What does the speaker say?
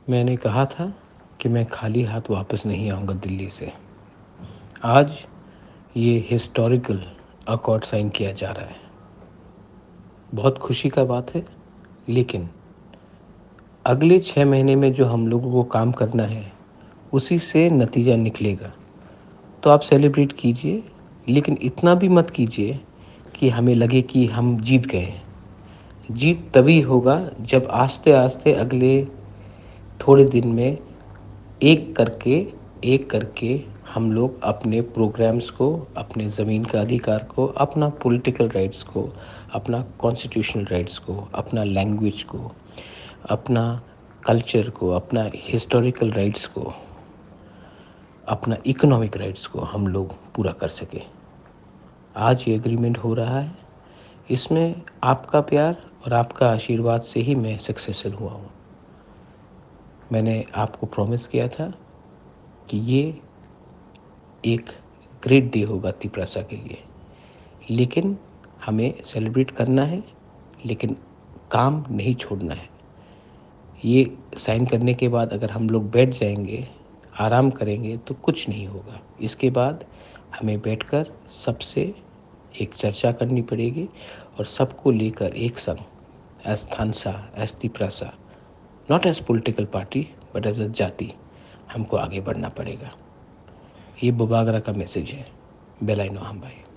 मैंने कहा था कि मैं खाली हाथ वापस नहीं आऊँगा दिल्ली से। आज ये हिस्टोरिकल अकॉर्ड साइन किया जा रहा है। बहुत खुशी का बात है, लेकिन अगले 6 महीने में जो हम लोगों को काम करना है, उसी से नतीजा निकलेगा। तो आप सेलिब्रेट कीजिए, लेकिन इतना भी मत कीजिए कि हमें लगे कि हम जीत गए हैं। जीत तभी होगा जब आस्ते-आस्ते अगले थोड़े दिन में एक करके हम लोग अपने प्रोग्राम्स को, अपने ज़मीन का अधिकार को, अपना पॉलिटिकल राइट्स को, अपना कॉन्स्टिट्यूशनल राइट्स को, अपना लैंग्वेज को, अपना कल्चर को, अपना हिस्टोरिकल राइट्स को, अपना इकोनॉमिक राइट्स को हम लोग पूरा कर सकें। आज ये एग्रीमेंट हो रहा है, इसमें आपका प्यार और आपका आशीर्वाद से ही मैं सक्सेसफुल हुआ हूँ। मैंने आपको प्रॉमिस किया था कि ये एक ग्रेट डे होगा तिप्रासा के लिए, लेकिन हमें सेलिब्रेट करना है, लेकिन काम नहीं छोड़ना है। ये साइन करने के बाद अगर हम लोग बैठ जाएंगे, आराम करेंगे तो कुछ नहीं होगा। इसके बाद हमें बैठकर सबसे एक चर्चा करनी पड़ेगी और सबको लेकर एक संग एज थानसा, as Tiprasa, not as political party but as a जाति हमको आगे बढ़ना पड़ेगा। ये बुबागरा का मैसेज है। बेलाई नोहम भाई।